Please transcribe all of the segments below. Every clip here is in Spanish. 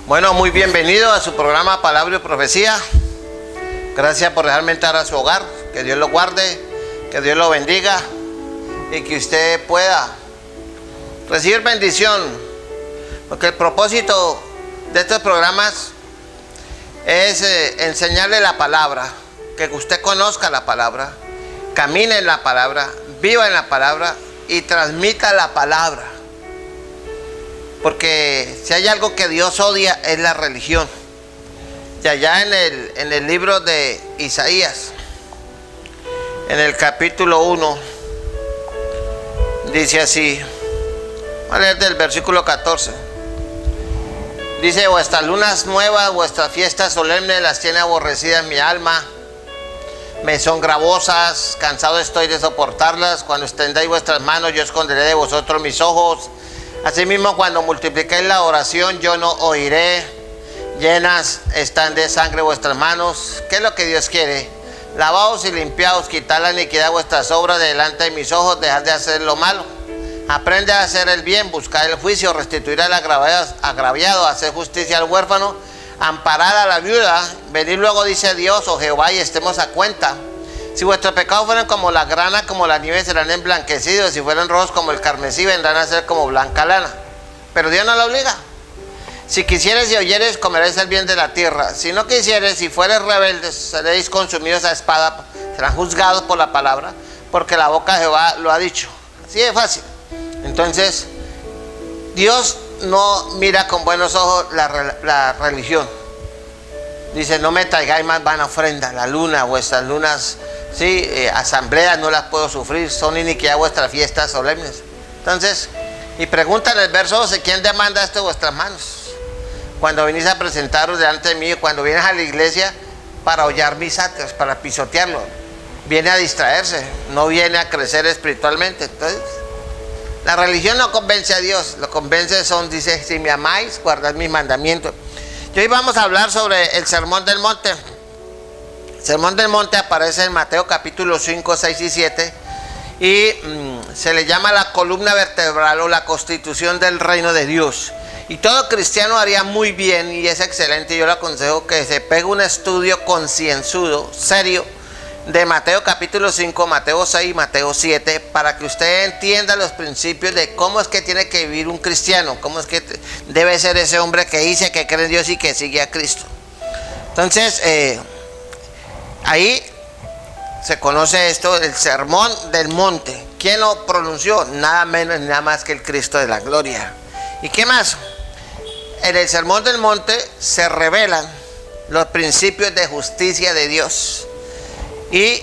Bueno, muy bienvenido a su programa Palabra y Profecía. Gracias por dejarme entrar a su hogar. Que Dios lo guarde, que Dios lo bendiga y que usted pueda recibir bendición. Porque el propósito de estos programas es enseñarle la palabra, que usted conozca la palabra, camine en la palabra, viva en la palabra y transmita la palabra. Porque si hay algo que Dios odia es la religión. Y allá en el libro de Isaías, en el capítulo 1, dice así, voy a leer del versículo 14. Dice: vuestras lunas nuevas, vuestras fiestas solemnes las tiene aborrecidas mi alma. Me son gravosas, cansado estoy de soportarlas. Cuando extendáis vuestras manos, yo esconderé de vosotros mis ojos. Asimismo, cuando multipliquéis la oración, yo no oiré. Llenas están de sangre vuestras manos. ¿Qué es lo que Dios quiere? Lavaos y limpiaos, quitad la iniquidad de vuestras obras de delante de mis ojos, dejad de hacer lo malo. Aprende a hacer el bien, buscar el juicio, restituir al agraviado, hacer justicia al huérfano, amparar a la viuda. Venid luego, dice Dios, oh Jehová, y estemos a cuenta. Si vuestros pecados fueran como la grana, como la nieve, serán emblanquecidos. Si fueran rojos como el carmesí, vendrán a ser como blanca lana. Pero Dios no lo obliga. Si quisieres y oyeres, comeréis el bien de la tierra. Si no quisieres y fueres rebeldes, seréis consumidos a espada. Serán juzgados por la palabra, porque la boca de Jehová lo ha dicho. Así de fácil. Entonces, Dios no mira con buenos ojos la religión. Dice: no me traigáis más vana ofrenda. La luna, vuestras lunas, sí, asambleas no las puedo sufrir. Son iniquidad vuestras fiestas solemnes. Entonces, y pregunta en el verso 12: ¿quién demanda esto de vuestras manos? Cuando venís a presentaros delante de mí, cuando vienes a la iglesia para hollar mis atrios, para pisotearlo, viene a distraerse, no viene a crecer espiritualmente. Entonces, la religión no convence a Dios, lo convence son, dice: si me amáis, guardad mis mandamientos. Y hoy vamos a hablar sobre el Sermón del Monte. El Sermón del Monte aparece en Mateo capítulo 5, 6 y 7 y se le llama la columna vertebral o la constitución del reino de Dios. Y todo cristiano haría muy bien, y es excelente, yo le aconsejo que se pegue un estudio concienzudo, serio, de Mateo capítulo 5, Mateo 6 y Mateo 7, para que usted entienda los principios de cómo es que tiene que vivir un cristiano, cómo es que debe ser ese hombre que dice que cree en Dios y que sigue a Cristo. Entonces, ahí se conoce esto, el Sermón del Monte. ¿Quién lo pronunció? Nada menos ni nada más que el Cristo de la gloria. ¿Y qué más? En el Sermón del Monte se revelan los principios de justicia de Dios. Y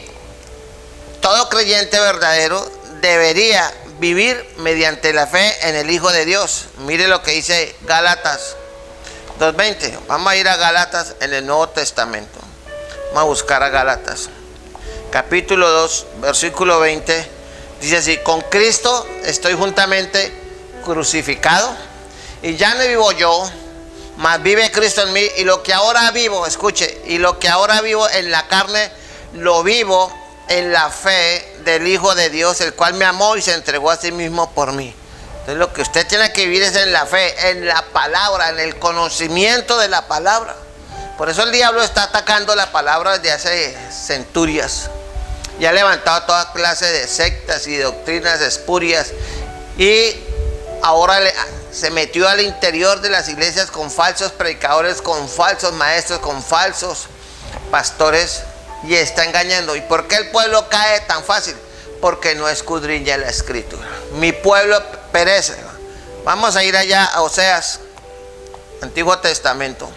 todo creyente verdadero debería vivir mediante la fe en el Hijo de Dios. Mire lo que dice Gálatas 2:20. Vamos a ir a Gálatas en el Nuevo Testamento. Vamos a buscar a Gálatas. Capítulo 2, versículo 20. Dice así: con Cristo estoy juntamente crucificado, y ya no vivo yo, mas vive Cristo en mí. Y lo que ahora vivo, escuche, y lo que ahora vivo en la carne, lo vivo en la fe del Hijo de Dios, el cual me amó y se entregó a sí mismo por mí. Entonces lo que usted tiene que vivir es en la fe, en la palabra, en el conocimiento de la palabra. Por eso el diablo está atacando la palabra desde hace centurias. Y ha levantado toda clase de sectas y doctrinas espurias. Y ahora se metió al interior de las iglesias con falsos predicadores, con falsos maestros, con falsos pastores, y está engañando. ¿Y por qué el pueblo cae tan fácil? Porque no escudriña la escritura. Mi pueblo perece. Vamos a ir allá a Oseas, Antiguo Testamento,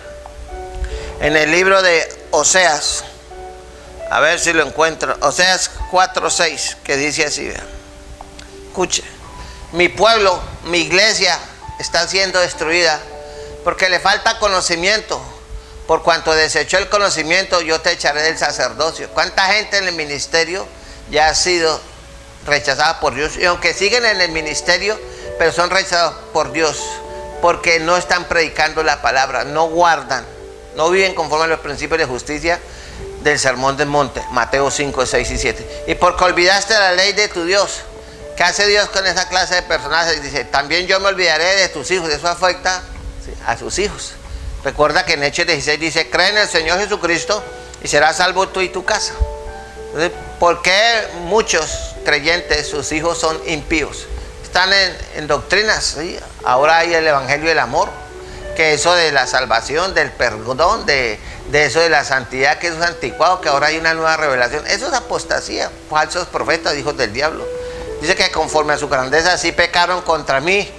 en el libro de Oseas, a ver si lo encuentro. Oseas 4:6, que dice así, vean. Escuche: mi pueblo, mi iglesia está siendo destruida porque le falta conocimiento. Por cuanto desechó el conocimiento, yo te echaré del sacerdocio. ¿Cuánta gente en el ministerio ya ha sido rechazada por Dios? Y aunque siguen en el ministerio, pero son rechazados por Dios, porque no están predicando la palabra, no guardan, no viven conforme a los principios de justicia del Sermón del Monte, Mateo 5, 6 y 7. Y porque olvidaste la ley de tu Dios. ¿Qué hace Dios con esa clase de personas? Dice: también yo me olvidaré de tus hijos. Eso afecta a sus hijos. Recuerda que en Hechos 16 dice, cree en el Señor Jesucristo y serás salvo tú y tu casa. Entonces, ¿por qué muchos creyentes, sus hijos son impíos? Están en doctrinas, ¿sí? Ahora hay el evangelio del amor, que eso de la salvación, del perdón, de eso de la santidad, que eso es anticuado, que ahora hay una nueva revelación. Eso es apostasía, falsos profetas, hijos del diablo. Dice que conforme a su grandeza así pecaron contra mí,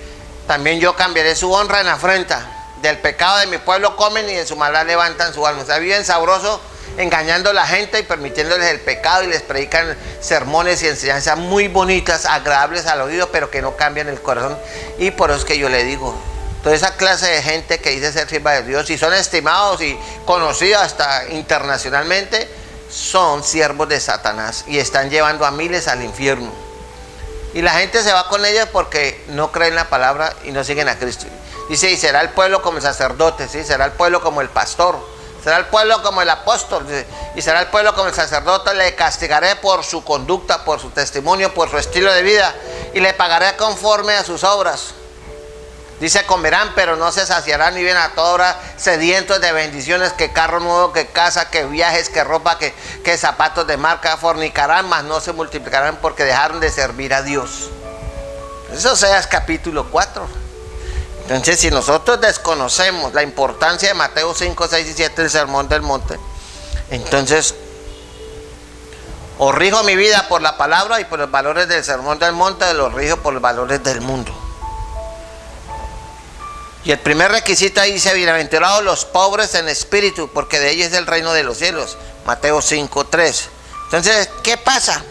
también yo cambiaré su honra en afrenta. Del pecado de mi pueblo comen y de su maldad levantan su alma. O sea, viven sabroso, engañando a la gente y permitiéndoles el pecado, y les predican sermones y enseñanzas muy bonitas, agradables al oído, pero que no cambian el corazón. Y por eso es que yo le digo, toda esa clase de gente que dice ser sierva de Dios y son estimados y conocidos hasta internacionalmente, son siervos de Satanás y están llevando a miles al infierno. Y la gente se va con ellos porque no creen la palabra y no siguen a Cristo. Dice, y será el pueblo como el sacerdote, ¿sí? Será el pueblo como el pastor, será el pueblo como el apóstol, ¿sí? Y será el pueblo como el sacerdote. Le castigaré por su conducta, por su testimonio, por su estilo de vida, y le pagaré conforme a sus obras. Dice, comerán, pero no se saciarán, y vienen a toda hora sedientos de bendiciones, que carro nuevo, que casa, que viajes, que ropa, que zapatos de marca. Fornicarán, mas no se multiplicarán, porque dejaron de servir a Dios. Eso Oseas capítulo 4. Entonces, si nosotros desconocemos la importancia de Mateo 5, 6 y 7, el sermón del monte, entonces, o rijo mi vida por la palabra y por los valores del sermón del monte, o los rijo por los valores del mundo. Y el primer requisito ahí dice, bienaventurados los pobres en espíritu, porque de ellos es el reino de los cielos. Mateo 5, 3. Entonces, ¿qué pasa?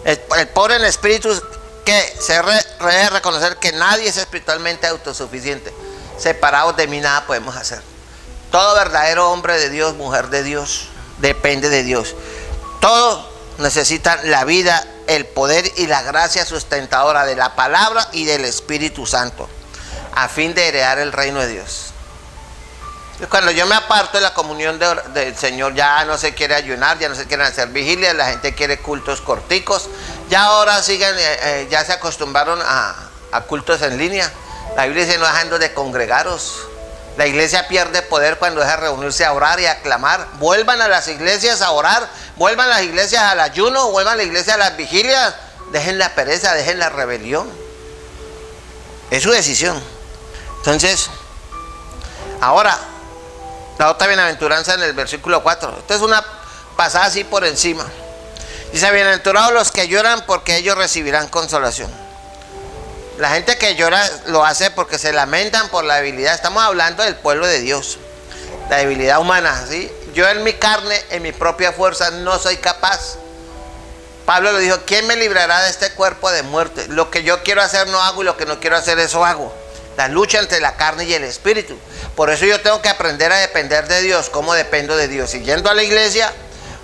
El pobre en espíritu, que se debe reconocer que nadie es espiritualmente autosuficiente. Separados de mí nada podemos hacer. Todo verdadero hombre de Dios, mujer de Dios, depende de Dios. Todos necesitan la vida, el poder y la gracia sustentadora de la palabra y del Espíritu Santo, a fin de heredar el reino de Dios. Cuando yo me aparto de la comunión del Señor, ya no se quiere ayunar, ya no se quieren hacer vigilias, la gente quiere cultos corticos, ya ahora siguen, ya se acostumbraron a cultos en línea. La Biblia dice, no dejando de congregaros. La iglesia pierde poder cuando deja de reunirse a orar y a clamar. Vuelvan a las iglesias a orar, vuelvan a las iglesias al ayuno, vuelvan a la iglesia a las vigilias, dejen la pereza, dejen la rebelión. Es su decisión. Entonces, ahora, la otra bienaventuranza en el versículo 4. Esta es una pasada así por encima. Dice, bienaventurados los que lloran, porque ellos recibirán consolación. La gente que llora lo hace porque se lamentan por la debilidad. Estamos hablando del pueblo de Dios, la debilidad humana, ¿sí? Yo en mi carne, en mi propia fuerza, no soy capaz. Pablo lo dijo, ¿quién me librará de este cuerpo de muerte? Lo que yo quiero hacer no hago, y lo que no quiero hacer eso hago. La lucha entre la carne y el espíritu. Por eso yo tengo que aprender a depender de Dios. ¿Cómo dependo de Dios? Yendo a la iglesia,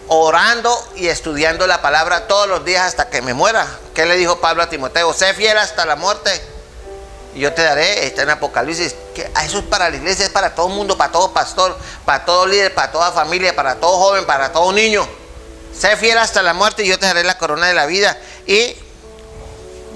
orando y estudiando la palabra todos los días hasta que me muera. ¿Qué le dijo Pablo a Timoteo? Sé fiel hasta la muerte y yo te daré. Está en Apocalipsis. Eso es para la iglesia, es para todo el mundo, para todo pastor, para todo líder, para toda familia, para todo joven, para todo niño. Sé fiel hasta la muerte y yo te daré la corona de la vida. Y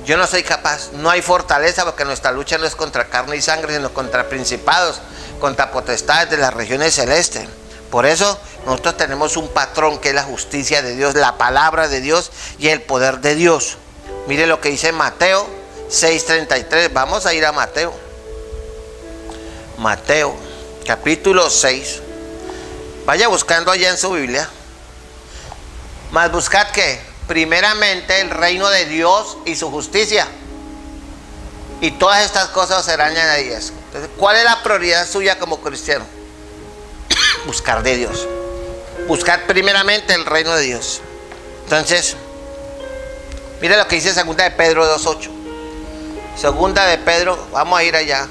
yo no soy capaz, no hay fortaleza, porque nuestra lucha no es contra carne y sangre, sino contra principados, contra potestades de las regiones celestes. Por eso nosotros tenemos un patrón que es la justicia de Dios, la palabra de Dios y el poder de Dios. Mire lo que dice Mateo 6:33. Vamos a ir a Mateo. Mateo capítulo 6. Vaya buscando allá en su Biblia. Mas buscad que primeramente el reino de Dios y su justicia, y todas estas cosas serán añadidas. Entonces, ¿cuál es la prioridad suya como cristiano? Buscar de Dios. Buscar primeramente el reino de Dios. Entonces, mire lo que dice segunda de Pedro 2:8. Segunda de Pedro, vamos a ir allá.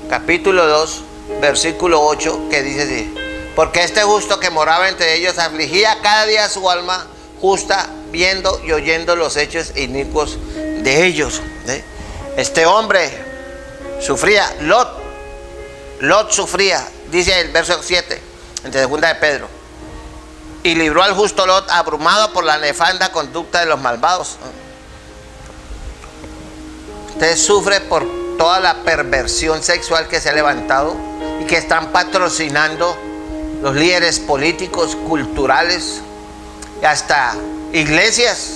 Capítulo 2, versículo 8, que dice así: porque este justo que moraba entre ellos afligía cada día su alma justa, viendo y oyendo los hechos inicuos de ellos. Este hombre sufría, Lot sufría, dice el verso 7, en segunda de Pedro, y libró al justo Lot abrumado por la nefanda conducta de los malvados. Usted sufre por toda la perversión sexual que se ha levantado que están patrocinando los líderes políticos, culturales y hasta iglesias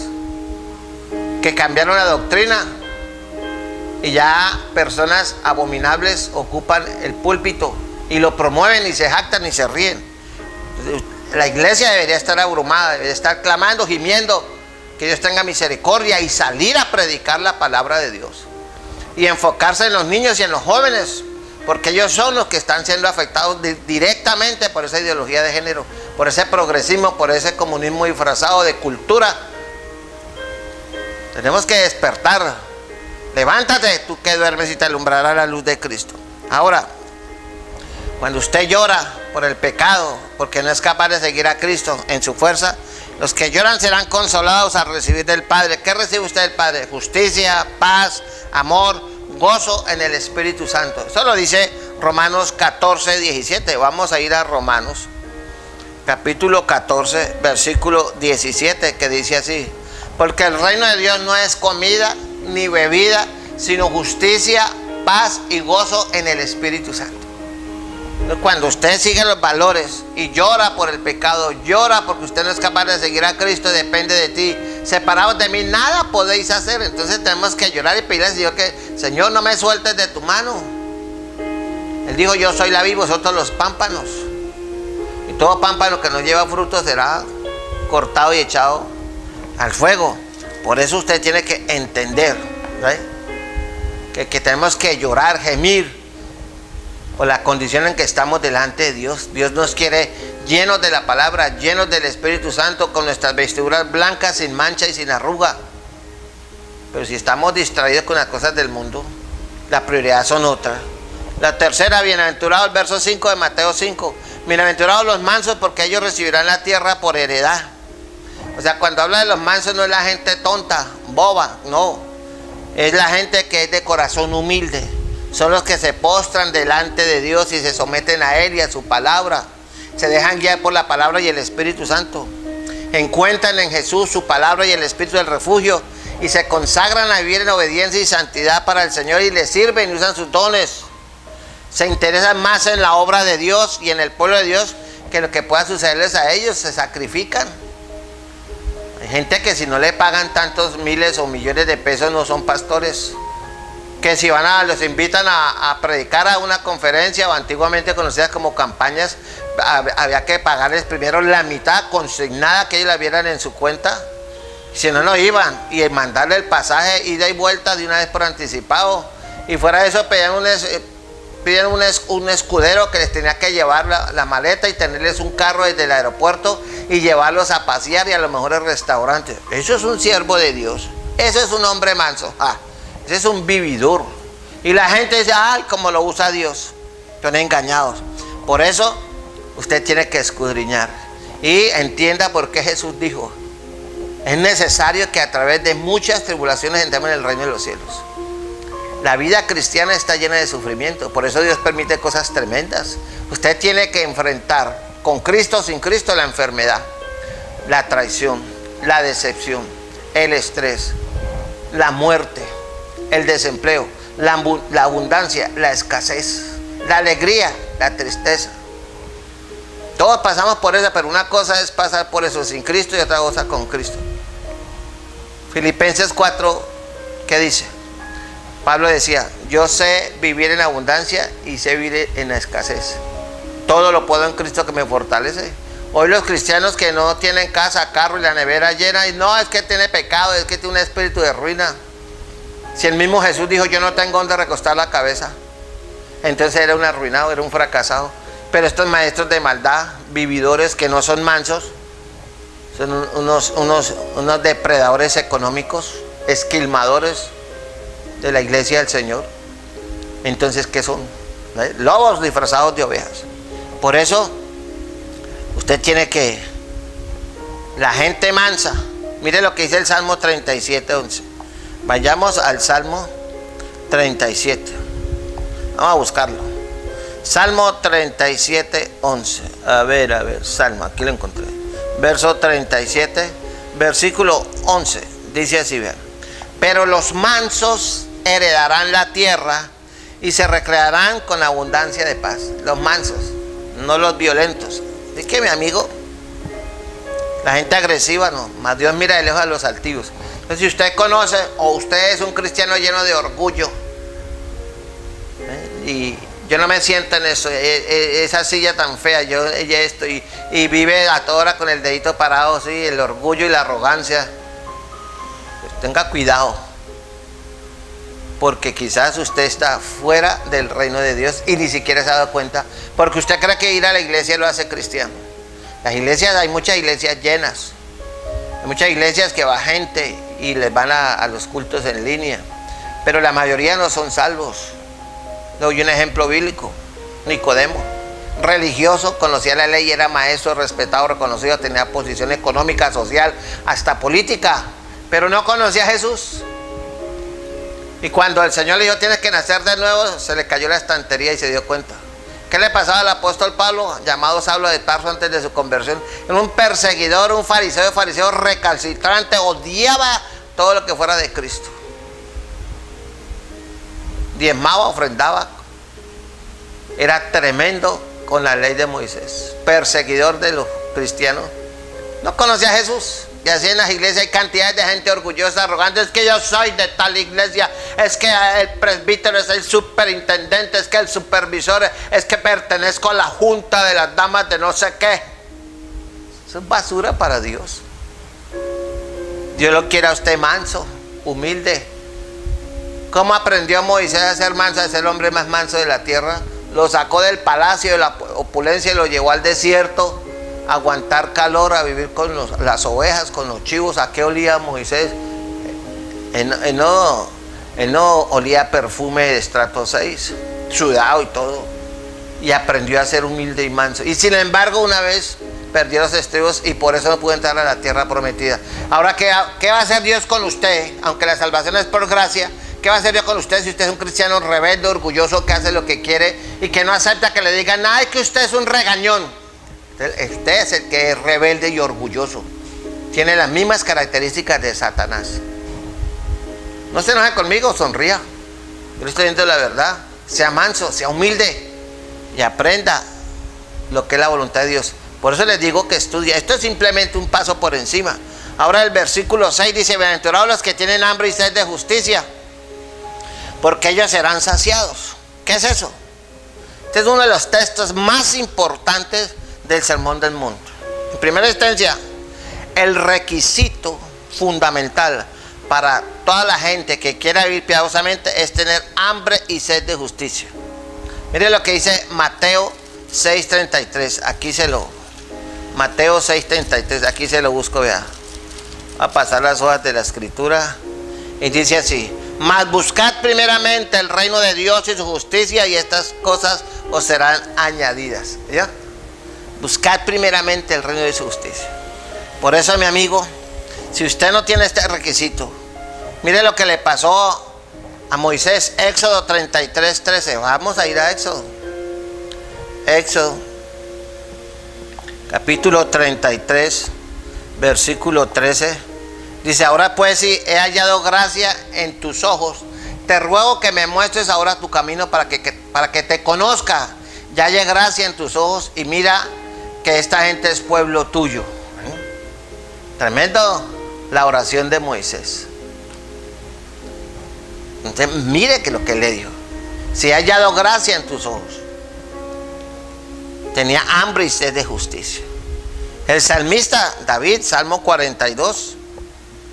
que cambiaron la doctrina y ya personas abominables ocupan el púlpito y lo promueven y se jactan y se ríen. La iglesia debería estar abrumada, debería estar clamando, gimiendo que Dios tenga misericordia y salir a predicar la palabra de Dios y enfocarse en los niños y en los jóvenes, porque ellos son los que están siendo afectados directamente por esa ideología de género, por ese progresismo, por ese comunismo disfrazado de cultura. Tenemos que despertar. Levántate, tú que duermes, y te alumbrará la luz de Cristo. Ahora, cuando usted llora por el pecado, porque no es capaz de seguir a Cristo en su fuerza, los que lloran serán consolados al recibir del Padre. ¿Qué recibe usted del Padre? Justicia, paz, amor, gozo en el Espíritu Santo. Eso lo dice Romanos 14, 17. Vamos a ir a Romanos, capítulo 14, versículo 17, que dice así: porque el reino de Dios no es comida ni bebida, sino justicia, paz y gozo en el Espíritu Santo. Cuando usted sigue los valores y llora por el pecado, llora porque usted no es capaz de seguir a Cristo, depende de ti, separados de mí nada podéis hacer. Entonces tenemos que llorar y pedirle al Señor que, Señor, no me sueltes de tu mano. Él dijo: yo soy la vid, vosotros los pámpanos, y todo pámpano que no lleva fruto será cortado y echado al fuego. Por eso usted tiene que entender, ¿right?, que tenemos que llorar, gemir por la condición en que estamos delante de Dios. Dios nos quiere llenos de la palabra, llenos del Espíritu Santo, con nuestras vestiduras blancas, sin mancha y sin arruga. Pero si estamos distraídos con las cosas del mundo, la prioridad son otras. La tercera, bienaventurado, el verso 5 de Mateo 5. Bienaventurados los mansos, porque ellos recibirán la tierra por heredad. O sea, cuando habla de los mansos no es la gente tonta, boba, no. Es la gente que es de corazón humilde. Son los que se postran delante de Dios y se someten a Él y a su palabra. Se dejan guiar por la palabra y el Espíritu Santo. Encuentran en Jesús su palabra y el Espíritu del refugio y se consagran a vivir en obediencia y santidad para el Señor y le sirven y usan sus dones. Se interesan más en la obra de Dios y en el pueblo de Dios que lo que pueda sucederles a ellos. Se sacrifican. Hay gente que si no le pagan tantos miles o millones de pesos no son pastores. Que si los invitan a predicar a una conferencia, o antiguamente conocidas como campañas, había que pagarles primero la mitad consignada, que ellos la vieran en su cuenta. Si no, no iban, y mandarle el pasaje ida y vuelta de una vez por anticipado. Y fuera de eso piden un escudero que les tenía que llevar la maleta y tenerles un carro desde el aeropuerto y llevarlos a pasear y a lo mejor al restaurante. Eso es un siervo de Dios. Eso es un hombre manso. Ese es un vividor. Y la gente dice: ay, cómo lo usa Dios. Son engañados. Por eso usted tiene que escudriñar y entienda por qué Jesús dijo: es necesario que a través de muchas tribulaciones entremos en el reino de los cielos. La vida cristiana está llena de sufrimiento. Por eso Dios permite cosas tremendas. Usted tiene que enfrentar, con Cristo o sin Cristo, la enfermedad, la traición, la decepción, el estrés, la muerte, el desempleo, la abundancia, la escasez, la alegría, la tristeza. Todos pasamos por eso, pero una cosa es pasar por eso sin Cristo y otra cosa con Cristo. Filipenses 4, ¿qué dice? Pablo decía: yo sé vivir en abundancia y sé vivir en la escasez. Todo lo puedo en Cristo que me fortalece. Hoy los cristianos que no tienen casa, carro y la nevera llena, y no, es que tiene pecado, es que tiene un espíritu de ruina. Si el mismo Jesús dijo: yo no tengo donde recostar la cabeza, entonces era un arruinado, era un fracasado. Pero estos maestros de maldad, vividores que no son mansos, son unos depredadores económicos, esquilmadores de la iglesia del Señor. Entonces, ¿qué son? Lobos disfrazados de ovejas. Por eso usted tiene que, la gente mansa, mire lo que dice el Salmo 37, 11. Vayamos al Salmo 37. Vamos a buscarlo. Salmo 37, 11. A ver, Salmo, aquí lo encontré. Verso 37, versículo 11. Dice así, vean: pero los mansos heredarán la tierra y se recrearán con abundancia de paz. Los mansos, no los violentos. Es que mi amigo, la gente agresiva no, más Dios mira de lejos a los altivos. Entonces, si usted conoce o usted es un cristiano lleno de orgullo, y yo no me siento en eso, esa silla tan fea, yo estoy y vive a toda hora con el dedito parado, sí, el orgullo y la arrogancia, pues tenga cuidado, porque quizás usted está fuera del reino de Dios y ni siquiera se ha dado cuenta, porque usted cree que ir a la iglesia lo hace cristiano. Las iglesias, hay muchas iglesias llenas, hay muchas iglesias que va gente y les van a los cultos en línea, pero la mayoría no son salvos. Le doy un ejemplo bíblico. Nicodemo, religioso, conocía la ley, era maestro, respetado, reconocido, tenía posición económica, social, hasta política, pero no conocía a Jesús. Y cuando el Señor le dijo tienes que nacer de nuevo, se le cayó la estantería y se dio cuenta. ¿Qué le pasaba al apóstol Pablo, llamado Saulo de Tarso antes de su conversión? Era un perseguidor, un fariseo recalcitrante, odiaba todo lo que fuera de Cristo. Diezmaba, ofrendaba, era tremendo con la ley de Moisés, perseguidor de los cristianos. No conocía a Jesús. Y así en las iglesias hay cantidades de gente orgullosa, arrogante. Es que yo soy de tal iglesia, es que el presbítero es el superintendente, es que el supervisor, es que pertenezco a la junta de las damas de no sé qué. Eso es basura para Dios. Dios lo quiere a usted manso, humilde. ¿Cómo aprendió Moisés a ser manso, a ser el hombre más manso de la tierra? Lo sacó del palacio de la opulencia y lo llevó al desierto a aguantar calor, a vivir con las ovejas, con los chivos. ¿A qué olía Moisés? Él no olía perfume de estrato 6, sudado y todo. Y aprendió a ser humilde y manso. Y sin embargo, una vez perdió los estribos y por eso no pudo entrar a la tierra prometida. Ahora, ¿qué va a hacer Dios con usted? Aunque la salvación es por gracia, ¿qué va a hacer Dios con usted si usted es un cristiano rebelde, orgulloso, que hace lo que quiere y que no acepta que le digan nada, que usted es un regañón? Usted es el que es rebelde y orgulloso. Tiene las mismas características de Satanás. No se enoje conmigo, sonría. Yo le estoy diciendo la verdad. Sea manso, sea humilde y aprenda lo que es la voluntad de Dios. Por eso les digo que estudie. Esto es simplemente un paso por encima. Ahora el versículo 6 dice: bienaventurados los que tienen hambre y sed de justicia, porque ellos serán saciados. ¿Qué es eso? Este es uno de los textos más importantes del Sermón del Monte. En primera instancia, el requisito fundamental para toda la gente que quiera vivir piadosamente es tener hambre y sed de justicia. Mire lo que dice Mateo 6:33. Mateo 6:33, aquí se lo busco, vea. Va a pasar las hojas de la escritura y dice así: mas buscad primeramente el reino de Dios y su justicia, y estas cosas os serán añadidas. ¿Ya? Buscad primeramente el reino de su justicia. Por eso, mi amigo, si usted no tiene este requisito, mire lo que le pasó a Moisés. Éxodo 33:13. Vamos a ir a Éxodo. Éxodo, capítulo 33, versículo 13. Dice: ahora pues, si he hallado gracia en tus ojos, te ruego que me muestres ahora tu camino para que te conozca. Ya hallé gracia en tus ojos y mira que esta gente es pueblo tuyo. Tremendo la oración de Moisés. Entonces, mire que lo que le dijo: si he hallado gracia en tus ojos. Tenía hambre y sed de justicia. El salmista David, Salmo 42.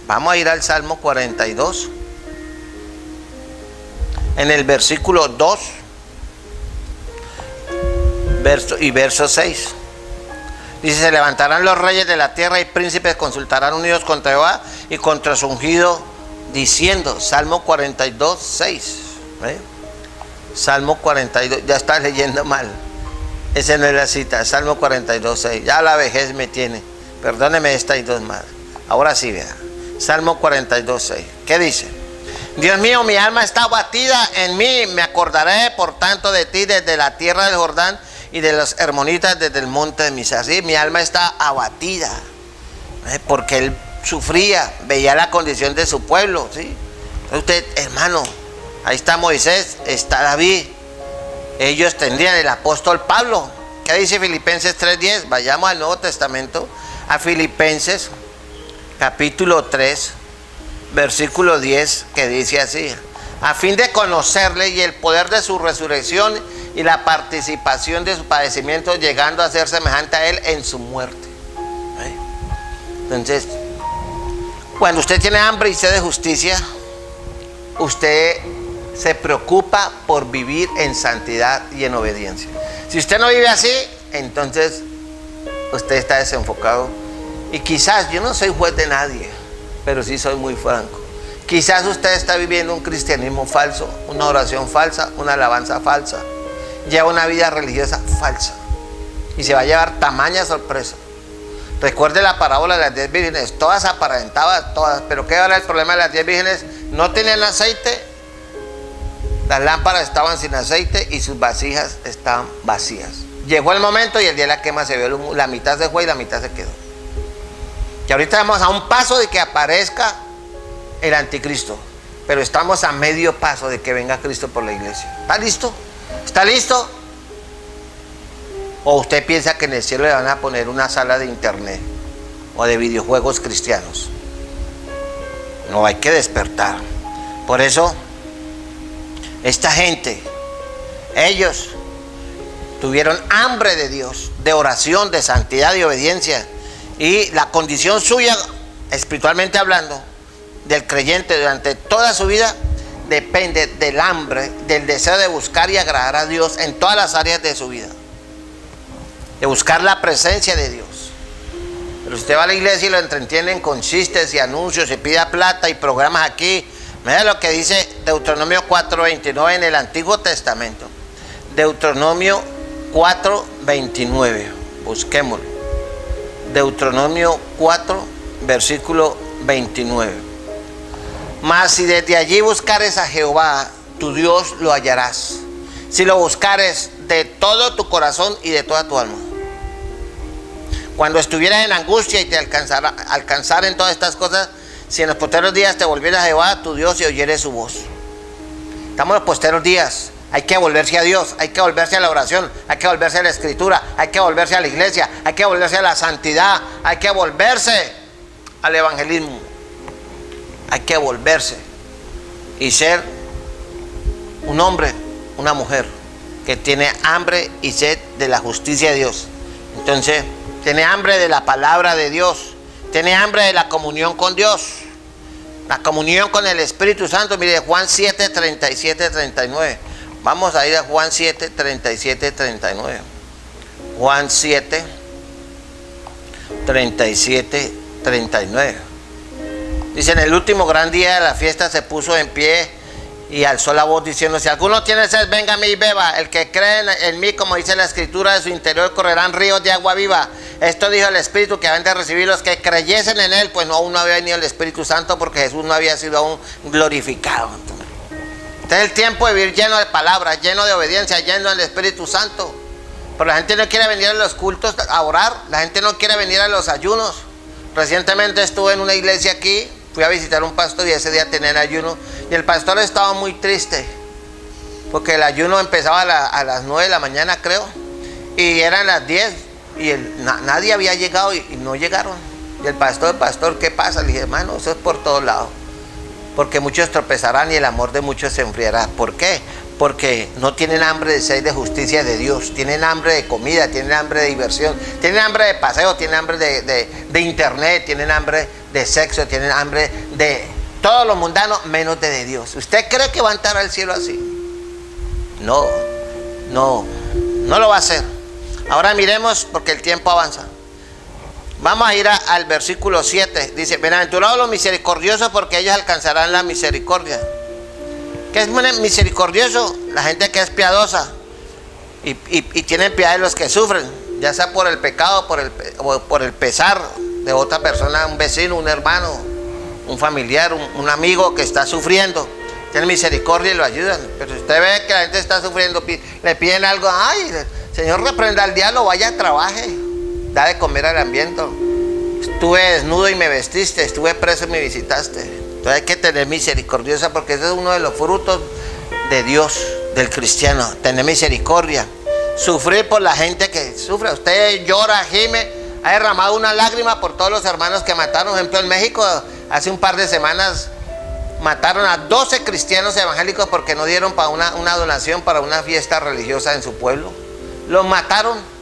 Vamos a ir al Salmo 42. En el versículo 2 verso 6. Dice: se levantarán los reyes de la tierra y príncipes consultarán unidos contra Jehová y contra su ungido, diciendo. Salmo 42, 6. Salmo 42, ya estás leyendo mal. Esa no es la cita. Salmo 42, 6. Ya la vejez me tiene. Perdóneme, esta y dos más. Ahora sí, vea. Salmo 42, 6. ¿Qué dice? Dios mío, mi alma está abatida en mí. Me acordaré por tanto de ti desde la tierra del Jordán y de los hermonitas desde el monte de Misa. Sí, mi alma está abatida, porque él sufría, veía la condición de su pueblo, ¿sí? Entonces usted, hermano, Ahí está Moisés, está David. Ellos tendrían el apóstol Pablo. ¿Qué dice Filipenses 3:10? Vayamos al Nuevo Testamento, a Filipenses capítulo 3, versículo 10, que dice así: a fin de conocerle y el poder de su resurrección y la participación de su padecimiento, llegando a ser semejante a él en su muerte. Entonces, cuando usted tiene hambre y sed de justicia, usted se preocupa por vivir en santidad y en obediencia. Si usted no vive así, entonces usted está desenfocado. Y quizás, yo no soy juez de nadie, pero sí soy muy franco. Quizás usted está viviendo un cristianismo falso, una oración falsa, una alabanza falsa, lleva una vida religiosa falsa y se va a llevar tamaña sorpresa. Recuerde la parábola de las 10 vírgenes, todas aparentaban, todas, pero ¿qué era el problema de las 10 vírgenes? No tenían aceite, las lámparas estaban sin aceite y sus vasijas estaban vacías. Llegó el momento y el día de la quema se vio el humo, la mitad se fue y la mitad se quedó. Y ahorita estamos a un paso de que aparezca el anticristo, pero estamos a medio paso de que venga Cristo por la iglesia. ¿Está listo? ¿Está listo? ¿O usted piensa que en el cielo le van a poner una sala de internet o de videojuegos cristianos? No, hay que despertar. Por eso, esta gente, ellos tuvieron hambre de Dios, de oración, de santidad y obediencia. Y la condición suya, espiritualmente hablando, del creyente durante toda su vida, depende del hambre, del deseo de buscar y agradar a Dios en todas las áreas de su vida, de buscar la presencia de Dios. Pero usted va a la iglesia y lo entretienen con chistes y anuncios y pida plata y programas aquí. Mira lo que dice Deuteronomio 4:29 en el Antiguo Testamento. Deuteronomio 4:29, busquémoslo. Deuteronomio 4, versículo 29. Mas si desde allí buscares a Jehová, tu Dios, lo hallarás. Si lo buscares de todo tu corazón y de toda tu alma. Cuando estuvieras en angustia y te alcanzar en todas estas cosas, si en los posteros días te volvieras a Jehová, tu Dios, y oyeres su voz. Estamos en los posteros días. Hay que volverse a Dios, hay que volverse a la oración, hay que volverse a la escritura, hay que volverse a la iglesia, hay que volverse a la santidad, hay que volverse al evangelismo. Hay que volverse y ser un hombre, una mujer que tiene hambre y sed de la justicia de Dios. Entonces, tiene hambre de la palabra de Dios, tiene hambre de la comunión con Dios, la comunión con el Espíritu Santo. Mire, Juan 7, 37, 39. Vamos a ir a Juan 7, 37, 39. Juan 7, 37, 39. Dice: en el último gran día de la fiesta se puso en pie y alzó la voz diciendo: si alguno tiene sed, venga a mí y beba. El que cree en mí, como dice la escritura, de su interior correrán ríos de agua viva. Esto dijo el Espíritu que habían de recibir los que creyesen en él, pues aún no había venido el Espíritu Santo, porque Jesús no había sido aún glorificado. Este es el tiempo de vivir lleno de palabras, lleno de obediencia, lleno del Espíritu Santo. Pero la gente no quiere venir a los cultos a orar, la gente no quiere venir a los ayunos. Recientemente estuve en una iglesia aquí, fui a visitar a un pastor y ese día tenían ayuno. Y el pastor estaba muy triste, porque el ayuno empezaba a las 9 de la mañana, creo, y eran las 10, y nadie había llegado y no llegaron. Y el pastor, ¿qué pasa? Le dije: hermano, eso es por todos lados. Porque muchos tropezarán y el amor de muchos se enfriará. ¿Por qué? Porque no tienen hambre de sed de justicia de Dios. Tienen hambre de comida, tienen hambre de diversión, tienen hambre de paseo, tienen hambre de internet, tienen hambre de sexo, tienen hambre de todo lo mundano menos de Dios. ¿Usted cree que va a entrar al cielo así? No lo va a hacer. Ahora miremos, porque el tiempo avanza. Vamos a ir al versículo 7. Dice: bienaventurados los misericordiosos, porque ellos alcanzarán la misericordia. ¿Qué es misericordioso? La gente que es piadosa y tiene piedad de los que sufren, ya sea por el pecado o por el pesar de otra persona, un vecino, un hermano, un familiar, un amigo que está sufriendo. Tienen misericordia y lo ayudan. Pero si usted ve que la gente está sufriendo, le piden algo: ay, Señor, reprenda al diablo, vaya, trabaje, da de comer al hambriento. Estuve desnudo y me vestiste, estuve preso y me visitaste. Entonces hay que tener misericordiosa, porque ese es uno de los frutos de Dios, del cristiano, tener misericordia, sufrir por la gente que sufre. Usted llora, gime, ha derramado una lágrima por todos los hermanos que mataron. Por ejemplo, en México, hace un par de semanas, mataron a 12 cristianos evangélicos porque no dieron para una donación para una fiesta religiosa en su pueblo. Los mataron.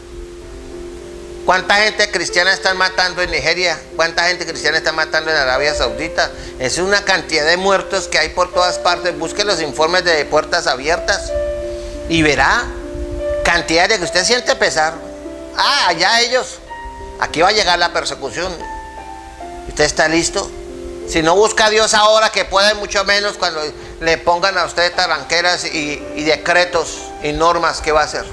¿Cuánta gente cristiana están matando en Nigeria? ¿Cuánta gente cristiana está matando en Arabia Saudita? Es una cantidad de muertos que hay por todas partes. Busque los informes de Puertas Abiertas y verá cantidad de que usted siente pesar. Allá ellos. Aquí va a llegar la persecución. ¿Usted está listo? Si no busca a Dios ahora, que puede mucho menos cuando le pongan a usted taranqueras y decretos y normas, ¿qué va a hacer?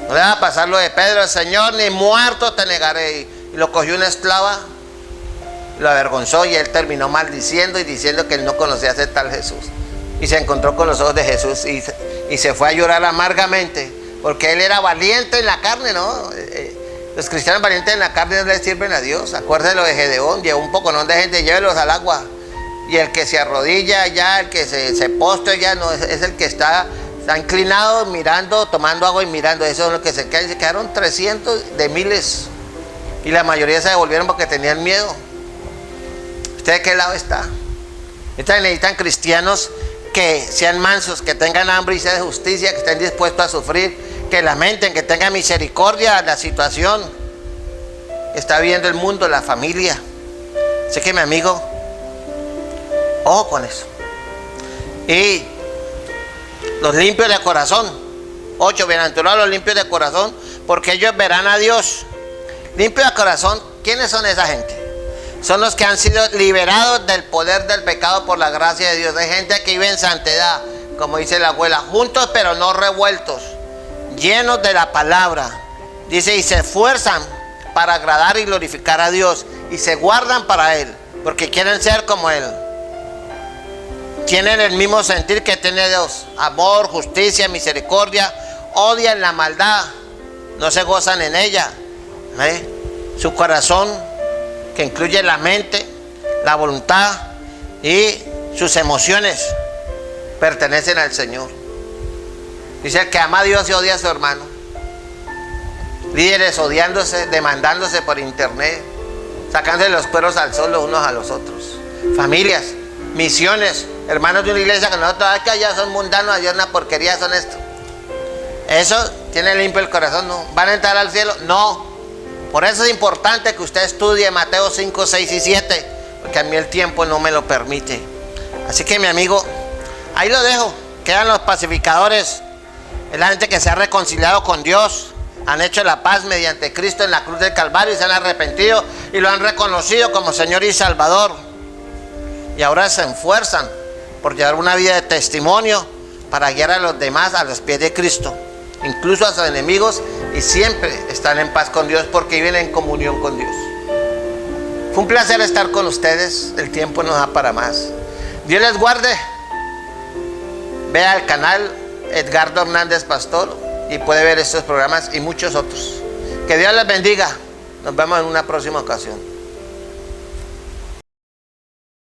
No le va a pasar lo de Pedro: Señor, ni muerto te negaré. Y lo cogió una esclava, lo avergonzó y él terminó maldiciendo y diciendo que él no conocía a ese tal Jesús. Y se encontró con los ojos de Jesús y se fue a llorar amargamente, porque él era valiente en la carne, ¿no? Los cristianos valientes en la carne no les sirven a Dios. Acuérdense lo de Gedeón: llevó un poconón de gente, llévelos al agua. Y el que se arrodilla ya, el que se postra ya, no es el que está inclinado mirando, tomando agua y mirando. Eso es lo que se quedan. Se quedaron 300 de miles. Y la mayoría se devolvieron porque tenían miedo. ¿Usted de qué lado está? Entonces necesitan cristianos que sean mansos, que tengan hambre y sed de justicia, que estén dispuestos a sufrir, que lamenten, que tengan misericordia de la situación que está viviendo el mundo, la familia. Así que, mi amigo, ojo con eso. Y los limpios de corazón. 8. Bienaventurados los limpios de corazón, porque ellos verán a Dios. Limpios de corazón, ¿quiénes son esa gente? Son los que han sido liberados del poder del pecado por la gracia de Dios. Hay gente que vive en santidad, como dice la abuela, juntos pero no revueltos, llenos de la palabra. Dice, y se esfuerzan para agradar y glorificar a Dios, y se guardan para Él, porque quieren ser como Él. Tienen el mismo sentir que tiene Dios: amor, justicia, misericordia. Odian la maldad, no se gozan en ella. Su corazón, que incluye la mente, la voluntad y sus emociones, pertenecen al Señor. Dice: el que ama a Dios y odia a su hermano. Líderes odiándose, demandándose por internet, sacándose los cueros al sol los unos a los otros. Familias, misiones, hermanos de una iglesia que nosotros, que allá son mundanos, allá una porquería, son esto. Eso tiene limpio el corazón, ¿no? ¿Van a entrar al cielo? No. Por eso es importante que usted estudie Mateo 5, 6 y 7, porque a mí el tiempo no me lo permite. Así que, mi amigo, ahí lo dejo. Quedan los pacificadores, es la gente que se ha reconciliado con Dios, han hecho la paz mediante Cristo en la cruz del Calvario y se han arrepentido y lo han reconocido como Señor y Salvador. Y ahora se esfuerzan por llevar una vida de testimonio para guiar a los demás a los pies de Cristo, incluso a sus enemigos, y siempre están en paz con Dios porque viven en comunión con Dios. Fue un placer estar con ustedes. El tiempo nos da para más. Dios les guarde. Vea el canal Edgardo Hernández Pastor y puede ver estos programas y muchos otros. Que Dios les bendiga. Nos vemos en una próxima ocasión.